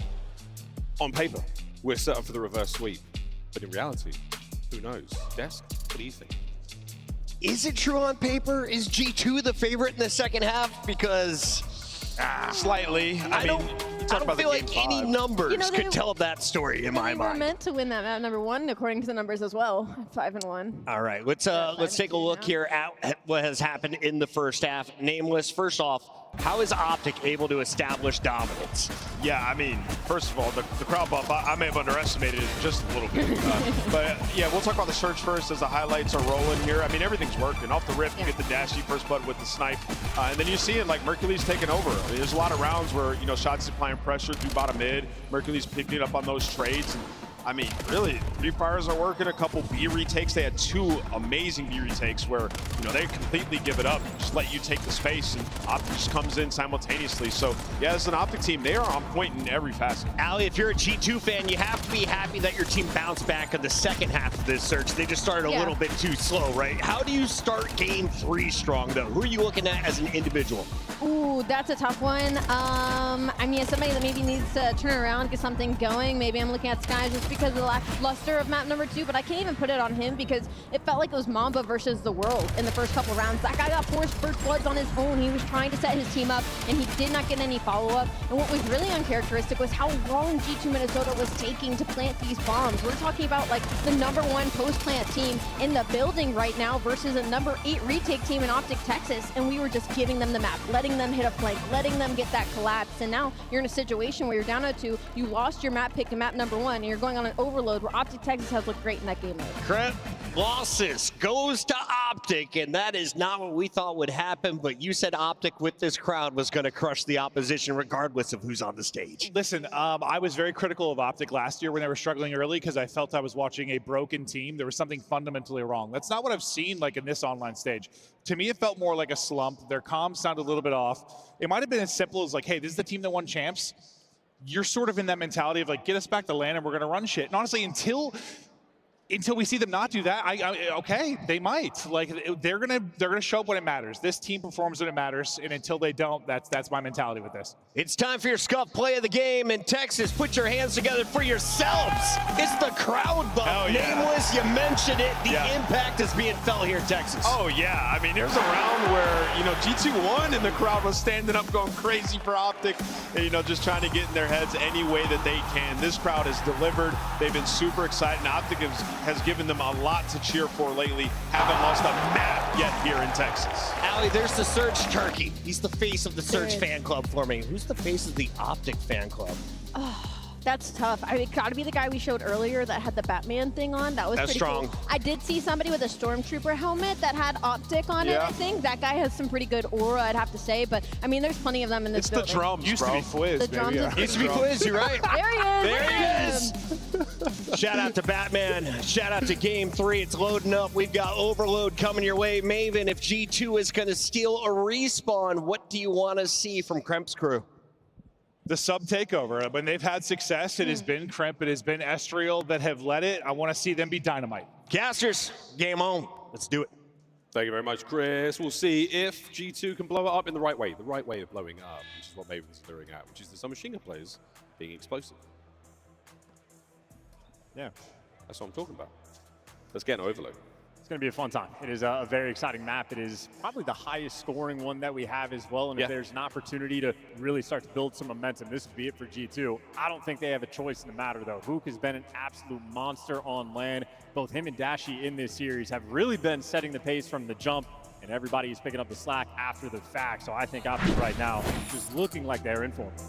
On paper, we're set up for the reverse sweep, but in reality, who knows? Desk, what do you think? Is it true on paper? Is G2 the favorite in the second half? Because Slightly. I don't feel like any numbers could tell that story in my They were mind. meant to win that map number 1, according to the numbers as well. 5-1. All right, let's take a look here at what has happened in the first half. Nameless, first off, how is OpTic able to establish dominance? Yeah, I mean, first of all, the crowd buff, I may have underestimated it just a little bit. But yeah, we'll talk about the search first as the highlights are rolling here. I mean, everything's working. Off the rip, you get the dashy first blood with the snipe. And then you see it like Mercules taking over. I mean, there's a lot of rounds where, you know, shots applying pressure through bottom mid. Mercules picking up on those trades. And, I mean, really, Free Fires are working. A couple B retakes. They had 2 amazing B retakes where, you know, they completely give it up, just let you take the space, and OpTic just comes in simultaneously. So, yeah, as an OpTic team, they are on point in every facet. Ali, if you're a G2 fan, you have to be happy that your team bounced back in the second half of this search. They just started a little bit too slow, right? How do you start game 3 strong, though? Who are you looking at as an individual? Ooh, that's a tough one. I mean, somebody that maybe needs to turn around, get something going. Maybe I'm looking at Skies just because of the lackluster of map number 2, but I can't even put it on him because it felt like it was Mamba versus the world in the first couple rounds. That guy got 4 first bloods on his own. He was trying to set his team up, and he did not get any follow-up. And what was really uncharacteristic was how long G2 Minnesota was taking to plant these bombs. We're talking about like the #1 post-plant team in the building right now versus a #8 retake team in OpTic Texas, and we were just giving them the map, letting them hit a flank, letting them get that collapse. And now you're in a situation where you're down to 2, you lost your map pick to map number 1, and you're going on an overload where OpTic Texas has looked great in that game mode. Kremp, losses goes to OpTic, and that is not what we thought would happen, but you said OpTic with this crowd was going to crush the opposition regardless of who's on the stage. Listen, I was very critical of OpTic last year when they were struggling early because I felt I was watching a broken team. There was something fundamentally wrong. That's not what I've seen like in this online stage. To me, it felt more like a slump. Their comms sounded a little bit off. It might have been as simple as like, hey, this is the team that won champs. You're sort of in that mentality of like, get us back to LAN and we're going to run shit. And honestly, until until we see them not do that, okay, they might. Like they're gonna show up when it matters. This team performs when it matters, and until they don't, that's my mentality with this. It's time for your Scuff play of the game in Texas. Put your hands together for yourselves. It's the crowd bump. Oh, yeah. Nameless, you mentioned it. The impact is being felt here in Texas. Oh, yeah. I mean, there's a round where, G2 won and the crowd was standing up going crazy for OpTic, and, just trying to get in their heads any way that they can. This crowd has delivered. They've been super excited, and OpTic has given them a lot to cheer for lately. Haven't lost a map yet here in Texas. Allie, there's the Surge Turkey. He's the face of the Surge fan club for me. Who's the face of the OpTic fan club? Oh, that's tough. I mean, it gotta be the guy we showed earlier that had the Batman thing on. That was That's pretty strong. cool. I did see somebody with a Stormtrooper helmet that had OpTic on it, I think. That guy has some pretty good aura, I'd have to say. But, I mean, there's plenty of them in this It's building. the drums, Used bro. to be Fizz, The baby. drums Yeah. is Used to be Fizz, you're right. There he is. There he is. is. Shout out to Batman. Shout out to Game 3. It's loading up. We've got Overload coming your way. Maven, if G2 is going to steal a respawn, what do you want to see from Kremp's crew? The sub takeover. When they've had success, it has been Kremp, it has been Estriel that have led it. I want to see them be dynamite. Casters, game on. Let's do it. Thank you very much, Chris. We'll see if G2 can blow it up in the right way of blowing it up, which is what Maven's doing at, which is the submachine gun players being explosive. Yeah. That's what I'm talking about. Let's get an Overload. It's going to be a fun time. It is a very exciting map. It is probably the highest scoring one that we have as well. And if there's an opportunity to really start to build some momentum, this would be it for G2. I don't think they have a choice in the matter, though. Hook has been an absolute monster on land. Both him and Dashi in this series have really been setting the pace from the jump, and everybody is picking up the slack after the fact. So I think OpTic right now just looking like they're in for it.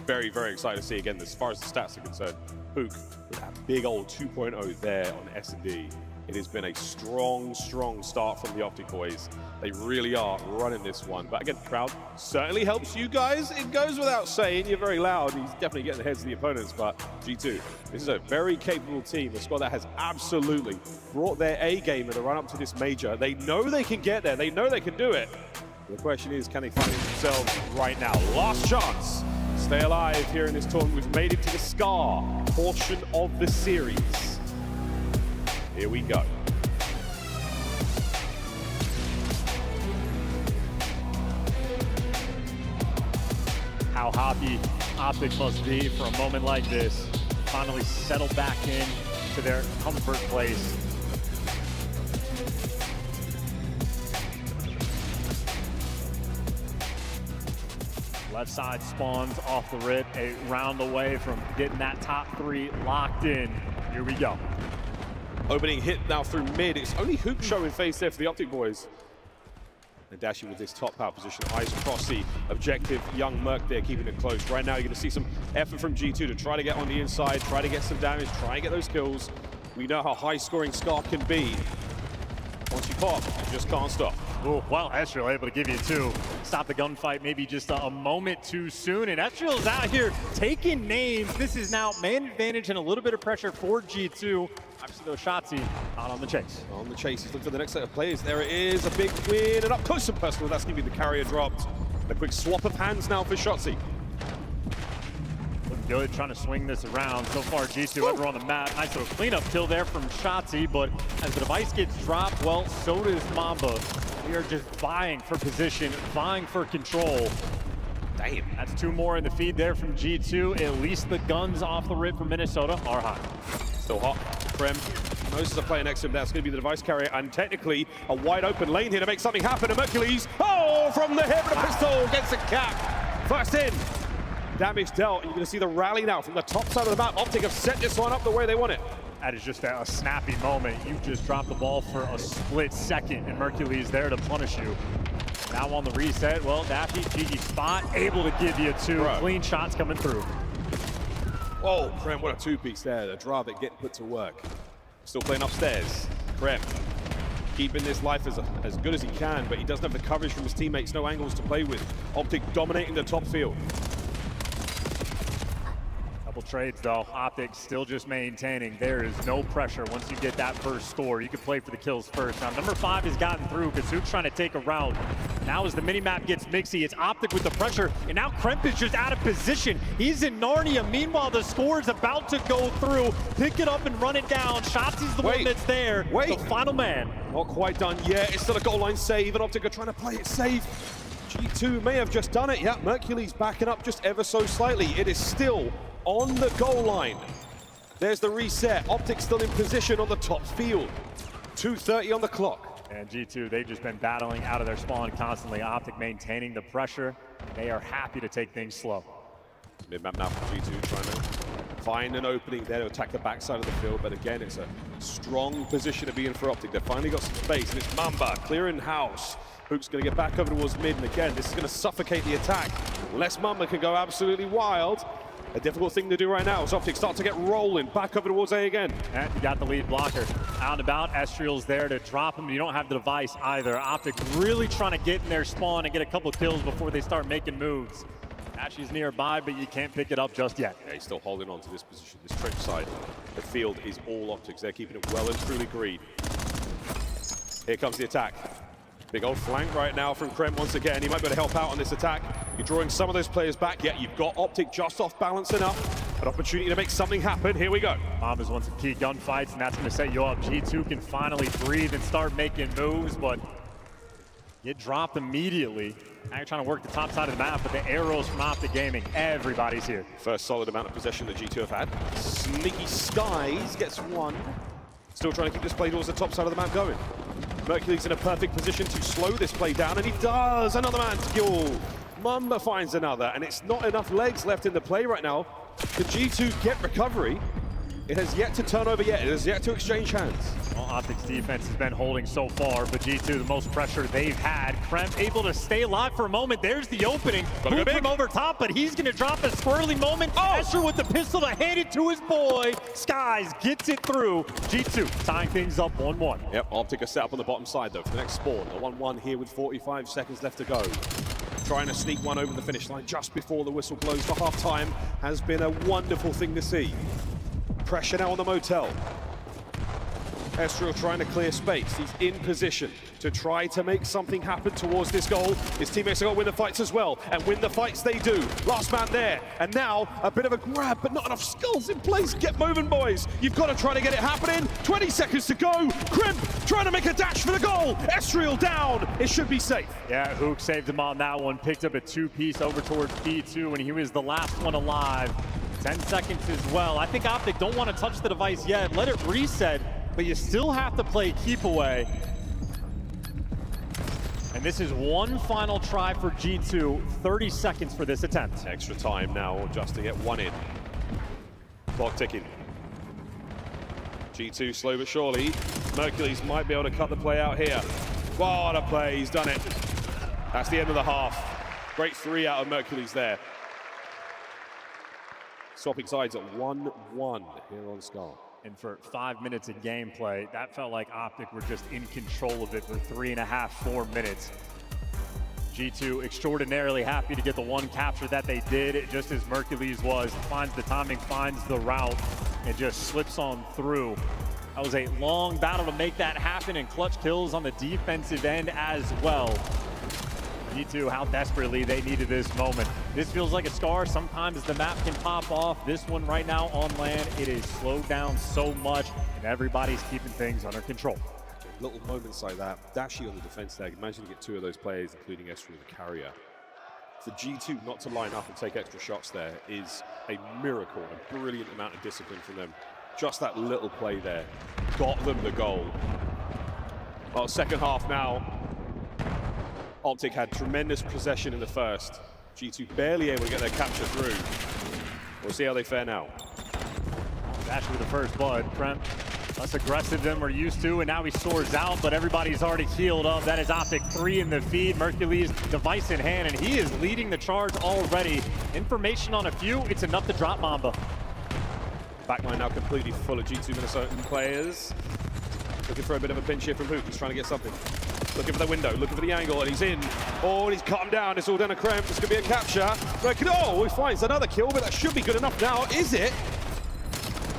Very, very excited to see, again, as far as the stats are concerned, Hook with that big old 2.0 there on S&D. It has been a strong, strong start from the OpTic boys. They really are running this one. But again, crowd certainly helps you guys. It goes without saying. You're very loud. He's definitely getting the heads of the opponents. But G2, this is a very capable team. A squad that has absolutely brought their A game in the run-up to this major. They know they can get there. They know they can do it. The question is, can they find themselves right now? Last chance. Stay alive here in this tournament. We've made it to the Scar portion of the series. Here we go. How happy OpTic must be for a moment like this. Finally settle back in to their comfort place. Left side spawns off the rip, a round away from getting that top 3 locked in. Here we go. Opening hit now through mid. It's only Hoop showing face there for the OpTic boys. And Dashi with this top power position, eyes across the objective. Young Merc there keeping it close. Right now you're going to see some effort from G2 to try to get on the inside, try to get some damage, try and get those kills. We know how high scoring Scar can be. Once you pop, you just can't stop. Oh, well, Estriel able to give you 2. Stop the gunfight maybe just a moment too soon. And Estriel's out here taking names. This is now man advantage and a little bit of pressure for G2. Obviously, though, Shotzzy out on the chase. On the chase, he's looking for the next set of players. There it is, a big win, and up close and personal. That's going to be the carrier dropped. A quick swap of hands now for Shotzzy. Looking good, trying to swing this around. So far, G2 ever on the map. Nice little cleanup kill there from Shotzzy, but as the device gets dropped, well, so does Mamba. We are just vying for position, vying for control. Damn, that's 2 more in the feed there from G2. At least the guns off the rip from Minnesota are hot. Still hot. Krem. Moses are playing next to him. That's going to be the device carrier. And technically, a wide open lane here to make something happen. And Hercules, oh, from the hip of the pistol, gets a cap. First in. Damage dealt. And you're going to see the rally now from the top side of the map. OpTic have set this one up the way they want it. That is just a snappy moment. You just dropped the ball for a split second, and Hercules there to punish you. Now on the reset, well, Daffy, cheeky spot, able to give you 2 clean shots coming through. Whoa, Krem, what a 2-piece there. The drive that get put to work. Still playing upstairs. Krem keeping this life as good as he can, but he doesn't have the coverage from his teammates, no angles to play with. OpTic dominating the top field. Couple trades though, OpTic still just maintaining. There is no pressure once you get that first score. You can play for the kills first. Now number 5 has gotten through because Hook's trying to take a round. Now as the minimap gets mixy, it's OpTic with the pressure, and now Kremp is just out of position. He's in Narnia. Meanwhile, the score is about to go through. Pick it up and run it down. Shotzi's the one that's there. The final man. Not quite done yet. It's still a goal line save, and OpTic are trying to play it safe. G2 may have just done it. Yeah, Mercury's backing up just ever so slightly. It is still on the goal line. There's the reset. OpTic still in position on the top field. 2:30 on the clock. And G2, they've just been battling out of their spawn constantly. OpTic maintaining the pressure. They are happy to take things slow. Mid-map now from G2 trying to find an opening there to attack the backside of the field. But again, it's a strong position to be in for OpTic. They've finally got some space, and it's Mamba clearing house. Hook's going to get back over towards mid, and again, this is going to suffocate the attack. Unless Mamba can go absolutely wild. A difficult thing to do right now as OpTic start to get rolling. Back over towards A again. And you got the lead blocker. Out and about, Estriel's there to drop him. You don't have the device either. OpTic really trying to get in their spawn and get a couple kills before they start making moves. Ashy's nearby, but you can't pick it up just yet. Yeah, he's still holding on to this position, this trench side. The field is all OpTic. They're keeping it well and truly green. Here comes the attack. Big old flank right now from Kremp once again. He might be able to help out on this attack. You're drawing some of those players back, yet you've got OpTic just off balance enough. An opportunity to make something happen. Here we go. Mamba's won some key gunfights, and that's going to set you up. G2 can finally breathe and start making moves, but get dropped immediately. Now you're trying to work the top side of the map, but the arrows from OpTic Gaming, everybody's here. First solid amount of possession that G2 have had. Sneaky Skies gets one. Still trying to keep this play towards the top side of the map going. Mercury's in a perfect position to slow this play down, and he does. Another man to kill. Mamba finds another, and it's not enough legs left in the play right now. The G2 get recovery. It has yet to turn over yet. It has yet to exchange hands. Well, OpTic's defense has been holding so far, but G2, the most pressure they've had. Kremp able to stay alive for a moment. There's the opening. Move from over top, but he's going to drop a swirly moment. Escher with the pistol to hand it to his boy. Skies gets it through. G2 tying things up 1-1. Yep, OpTic are set up on the bottom side, though, for the next spawn. A 1-1 here with 45 seconds left to go. Trying to sneak one over the finish line just before the whistle blows for half-time has been a wonderful thing to see. Pressure now on the motel. Estriel trying to clear space. He's in position to try to make something happen towards this goal. His teammates have got to win the fights as well, and win the fights they do. Last man there, and now a bit of a grab, but not enough skulls in place. Get moving, boys. You've got to try to get it happening. 20 seconds to go. Kremp trying to make a dash for the goal. Estriel down. It should be safe. Yeah, Hook saved him on that one. Picked up a two-piece over towards B2, and he was the last one alive. 10 seconds as well. I think OpTic don't want to touch the device yet. Let it reset, but you still have to play keep away. And this is one final try for G2. 30 seconds for this attempt. Extra time now just to get one in. Clock ticking. G2 slow but surely. Mercules might be able to cut the play out here. What a play, he's done it. That's the end of the half. Great 3 out of Mercules there. Swapping sides at 1-1 here on Scar. And for 5 minutes of gameplay, that felt like OpTic were just in control of it for 3.5, 4 minutes. G2 extraordinarily happy to get the one capture that they did, just as Mercules was. Finds the timing, finds the route, and just slips on through. That was a long battle to make that happen, and clutch kills on the defensive end as well. G2, how desperately they needed this moment. This feels like a Scar. Sometimes the map can pop off. This one right now on land, it is slowed down so much, and everybody's keeping things under control. Little moments like that. Dashy on the defense there. Imagine you get 2 of those players, including Estriel, the carrier. For G2 not to line up and take extra shots there is a miracle, a brilliant amount of discipline from them. Just that little play there got them the goal. Well, second half now. OpTic had tremendous possession in the first. G2 barely able to get their capture through. We'll see how they fare now. Dash with the first blood. Kremp less aggressive than we're used to, and now he soars out, but everybody's already healed up. That is OpTic 3 in the feed. Mercules device in hand, and he is leading the charge already. Information on a few, it's enough to drop Mamba. Backline now completely full of G2 Minnesotan players. Looking for a bit of a pinch here from Hook. He's trying to get something. Looking for the window, looking for the angle, and he's in. Oh, and he's cut him down. It's all down to Kremp. This could be a capture. Oh, he finds another kill, but that should be good enough now. Is it?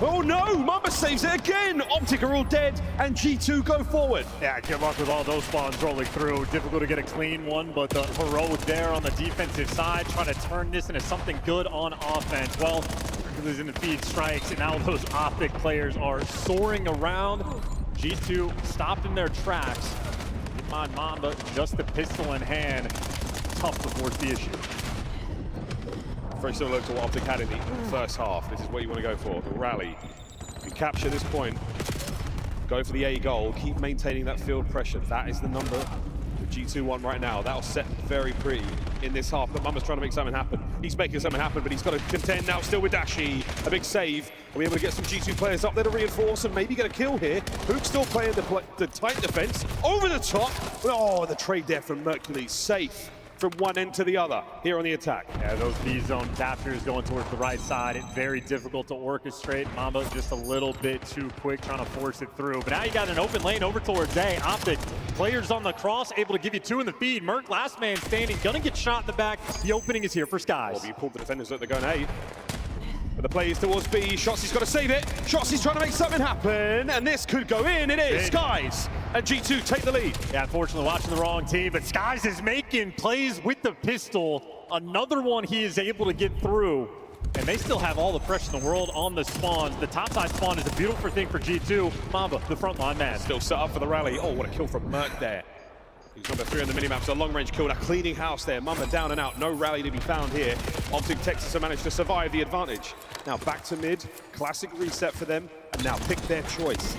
Oh no, Mamba saves it again. OpTic are all dead, and G2 go forward. Yeah, good luck with all those spawns rolling through. Difficult to get a clean one, but the heroic there on the defensive side, trying to turn this into something good on offense. Well, losing the feed strikes, and now those OpTic players are soaring around. G2 stopped in their tracks. Keep in mind, Mamba, just the pistol in hand. Tough to force the issue. Very similar to what OpTic had in the first half. This is what you want to go for, the rally. You capture this point, go for the A goal, keep maintaining that field pressure. That is the number that G2 won right now. That'll set very pretty in this half, but Mamba's trying to make something happen. He's making something happen, but he's got to contend now still with Dashi. A big save. Are we able to get some G2 players up there to reinforce and maybe get a kill here? Hook's still playing the tight defense. Over the top. Oh, the trade there from Mercury. Safe from one end to the other here on the attack. Yeah, those B-zone captures going towards the right side. It's very difficult to orchestrate. Mamba just a little bit too quick trying to force it through. But now you got an open lane over towards A. OpTic, players on the cross, able to give you 2 in the feed. Merc, last man standing, gonna get shot in the back. The opening is here for Skies. You pulled the defenders that they're going A. But the play is towards B. Shotzi's got to save it. Shotzi's trying to make something happen, and this could go in. It is. Skies and G2 take the lead. Yeah, unfortunately watching the wrong team, but Skies is making plays with the pistol. Another one he is able to get through, and they still have all the pressure in the world on the spawns. The topside spawn is a beautiful thing for G2. Mamba, the frontline man. Still set up for the rally. Oh, what a kill from Merc there. He's number 3 on the minimap, so long-range kill. A cleaning house there. Mamba down and out. No rally to be found here. OpTic Texas have managed to survive the advantage. Now back to mid. Classic reset for them. And now pick their choice.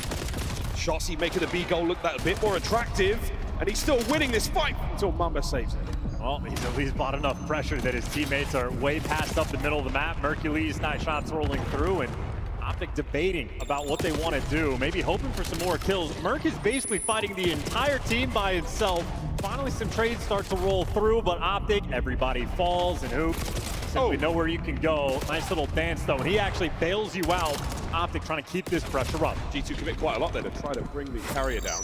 Shotzi making the B goal look that a bit more attractive. And he's still winning this fight until Mamba saves it. Well, he's at least bought enough pressure that his teammates are way past up the middle of the map. Mercury's nice shots rolling through, and OpTic debating about what they want to do, maybe hoping for some more kills. Merc is basically fighting the entire team by himself. Finally, some trades start to roll through, but OpTic, everybody falls, and Hoop simply know where you can go. Nice little dance, though, and he actually bails you out. OpTic trying to keep this pressure up. G2 commit quite a lot there to try to bring the carrier down.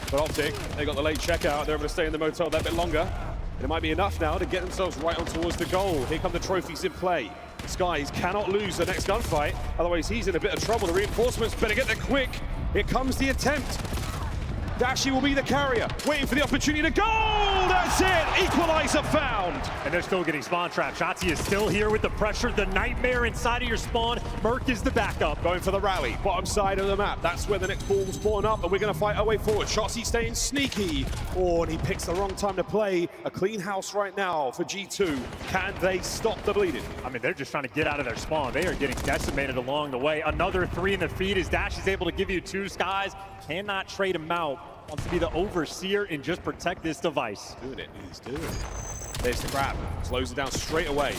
But OpTic, they got the late checkout. They're able to stay in the motel that bit longer. And it might be enough now to get themselves right on towards the goal. Here come the trophies in play. Skies cannot lose the next gunfight, otherwise he's in a bit of trouble. The reinforcements better get there quick. Here comes the attempt. Dashi will be the carrier, waiting for the opportunity to go! That's it! Equalizer found! And they're still getting spawn trapped. Shotzi is still here with the pressure. The nightmare inside of your spawn. Merc is the backup. Going for the rally, bottom side of the map. That's where the next ball will spawn up, and we're going to fight our way forward. Shotzi staying sneaky. Oh, and he picks the wrong time to play. A clean house right now for G2. Can they stop the bleeding? I mean, they're just trying to get out of their spawn. They are getting decimated along the way. Another 3 in the feed as Dash is able to give you 2. Skies cannot trade him out. Wants to be the overseer and just protect this device. He's doing it. There's the grab. Slows it down straight away.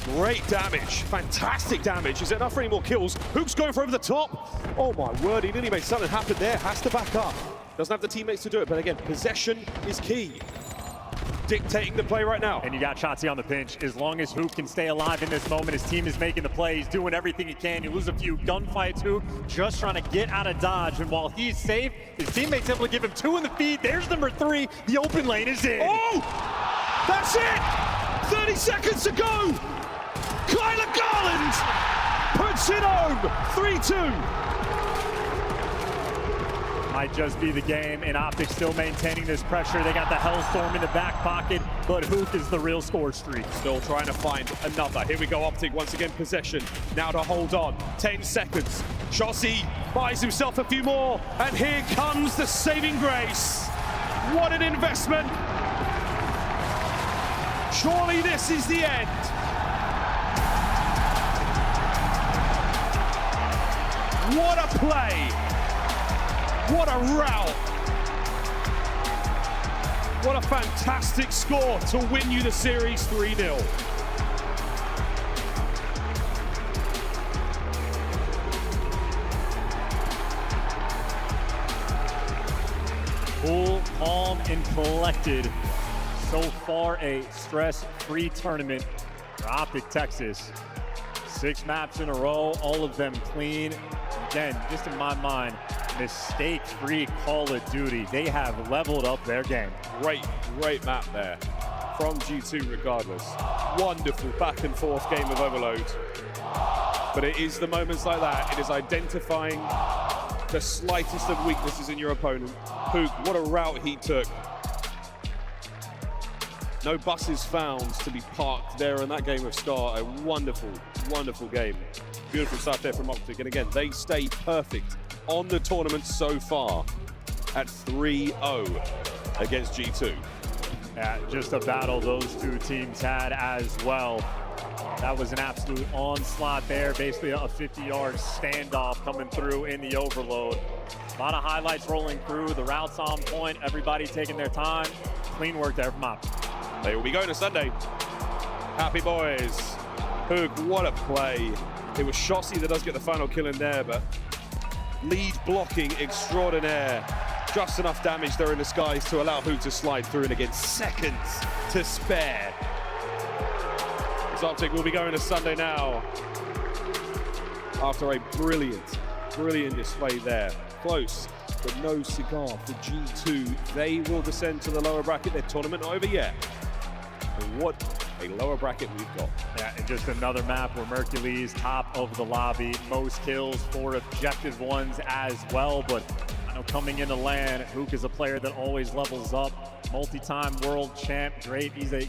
Great damage. Fantastic damage. Is it enough for any more kills? Hook's going for over the top. Oh my word, he nearly made something happen there. Has to back up. Doesn't have the teammates to do it, but again, possession is key. Dictating the play right now. And you got Shotzi on the pinch. As long as Hoop can stay alive in this moment, his team is making the plays, doing everything he can. You lose a few gunfights, Hoop just trying to get out of dodge. And while he's safe, his teammates able to give him 2 in the feed. There's number 3. The open lane is in. Oh! That's it! 30 seconds to go! Kyler Garland puts it home! 3-2. Might just be the game, and OpTic still maintaining this pressure. They got the Hellstorm in the back pocket, but Hook is the real score streak. Still trying to find another. Here we go, OpTic once again possession. Now to hold on. 10 seconds. Shotzi buys himself a few more, and here comes the saving grace. What an investment. Surely this is the end. What a play. What a rout! What a fantastic score to win you the series 3-0. Cool, calm, and collected. So far, a stress-free tournament for OpTic Texas. 6 maps in a row, all of them clean. Again, just in my mind, mistake-free Call of Duty. They have leveled up their game. Great map there from G2 regardless. Wonderful back and forth game of Overload. But it is the moments like that. It is identifying the slightest of weaknesses in your opponent. Pook, what a route he took. No buses found to be parked there in that game of Star. A wonderful, wonderful game. Beautiful stuff there from OpTic. And again, they stay perfect on the tournament so far at 3-0 against G2. Yeah, just a battle those two teams had as well. That was an absolute onslaught there. Basically a 50-yard standoff coming through in the overload. A lot of highlights rolling through. The routes on point. Everybody taking their time. Clean work there from OpTic. They will be going to Sunday. Happy boys. Pook, what a play. It was Shossi that does get the final kill in there, but lead blocking extraordinaire. Just enough damage there in the skies to allow Pook to slide through, and again, seconds to spare. As OpTic will be going to Sunday now after a brilliant display there. Close, but no cigar for G2. They will descend to the lower bracket. Their tournament not over yet. And what a lower bracket we've got. Yeah, and just another map where Mercules top of the lobby, most kills, 4 objective ones as well. But I know coming into LAN, Hook is a player that always levels up. Multi-time world champ, great. He's a